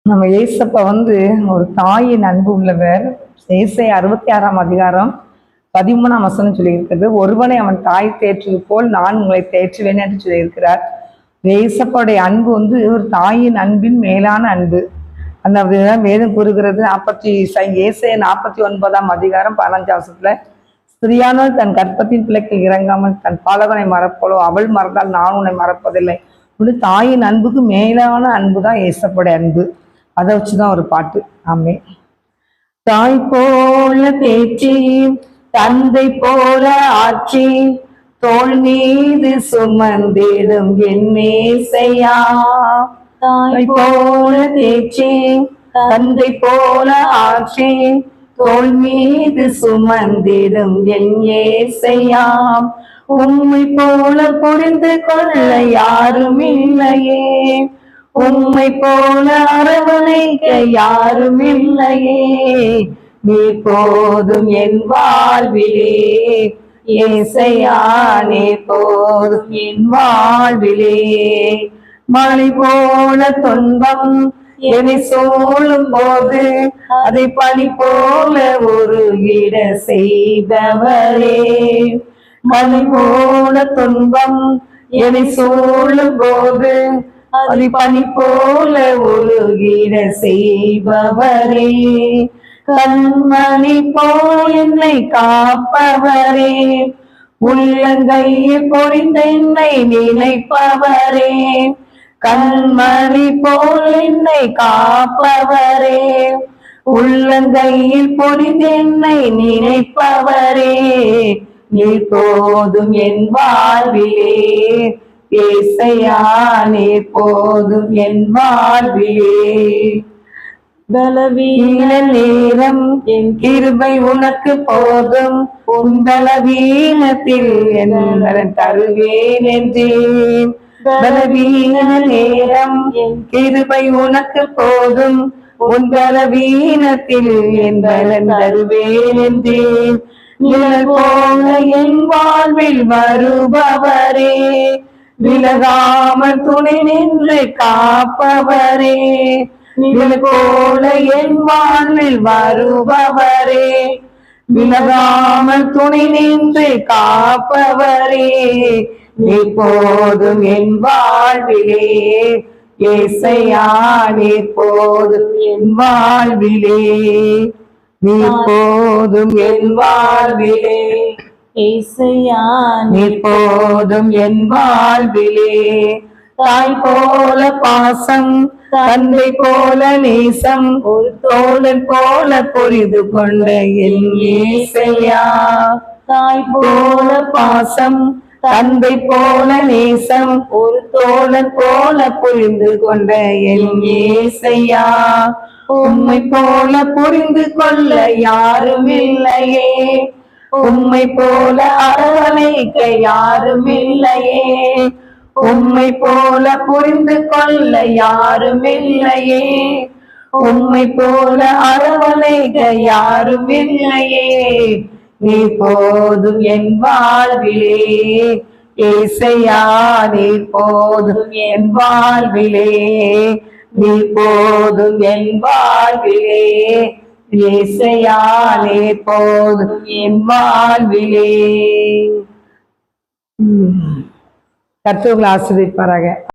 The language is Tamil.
நம்ம ஏசப்பா ஒரு தாயின் அன்பு உள்ளவர். ஏசாயா 66ஆம் அதிகாரம் 13ஆம் வசனம் சொல்லியிருக்கிறது. ஒருவனை அவன் தாய் தேற்றுவது போல் நான் உங்களை தேற்றுவேன் என்று சொல்லியிருக்கிறார். ஏசப்பாவுடைய அன்பு ஒரு தாயின் அன்பின் மேலான அன்பு. அந்த வேதம் கூறுகிறது. ஏசாயா 49ஆம் அதிகாரம் 15ஆம் வசனத்துல, ஸ்திரியானவள் தன் கற்பத்தின் பிள்ளைக்கு இறங்காமல் தன் பாலகனை மறப்போலோ, அவள் மறந்தால் நான் உன்னை மறப்பதில்லை. தாயின் அன்புக்கு மேலான அன்பு தான் ஏசப்பாவுடைய அன்பு. அதை வச்சுதான் ஒரு பாட்டு. ஆமே. தாய் போல தேற்றி தந்தை போல ஆற்றி தோள் மீது சுமந்திடும் என்னேசையா. தாய் போல தேற்றி தந்தை போல ஆற்றி தோள் மீது சுமந்திடும் என்னேசையா. உம்மை போல புரிந்து கொள்ள யாரும் இல்லையே, உம்மை போல அரவணைக்க யாரும் இல்லையே. நீ போதும் என் வாழ்விலே ஏசையா, நீ போதும் என் வாழ்விலே. மழை போல துன்பம் என்னை சூழும் போது அதை பனி போல உருகிட செய்தவரே. மழை போல துன்பம் என்னை சூழும் போது அதை பனி போல உருகிட செய்பவரே. கண்மணி போல் என்னை காப்பவரே, உள்ளங்கையில் பொறிந்த என்னை நினைப்பவரே. கண்மணி போல் என்னை காப்பவரே, உள்ளங்கையில் பொறிந்த என்னை நினைப்பவரே. நீ போதும் என் வாழ்விலே ஏசையா, நீ போதும் என் வாழ்விலே. பலவீன நேரம் என் கிருபை உனக்கு போதும், உன் பலவீனத்தில் என்ன தருவேன் என்றேன். பலவீன நேரம் என் கிருபை உனக்கு போதும், உன் பலவீனத்தில் என் பலன் தருவேன் என்றேன். நிழல் போல என் வாழ்வில் வருபவரே, விலகாமல் துணை நின்று காப்பவரே. நிழல் போல என் வாழ்வில் வருபவரே, விலகாமல் துணை நின்று காப்பவரே. நீ போதும் என் வாழ்விலே ஏசையா, நீ போதும் என் வாழ்விலே. நீ போதும் என் வாழ்விலே ஏசையா, நீ போதும் என் வாழ்விலே. தாய் போல பாசம், தந்தை போல நேசம், ஒரு தோழன் போல புரிந்து கொண்ட என் ஏசையா. தாய் போல பாசம், தந்தை போல நேசம், ஒரு தோழன் போல புரிந்து கொண்ட என் ஏசையா. உம்மை போல புரிந்து கொள்ள யாரும் இல்லையே, உம்மை போல அரவணைக்க யாரும் இல்லையே. உம்மை போல புரிந்து கொள்ள யாரும் இல்லையே, உம்மை போல அரவணைக்க யாரும் இல்லையே. நீ போதும் என் வாழ்விலே ஏசையா, நீ போதும் என் வாழ்விலே. நீ போதும் என் வாழ்விலே ஏசையா, நீ போதும் என் வாழ்விலே. கர்த்தர் உங்களை ஆசீர்வதிப்பாராக.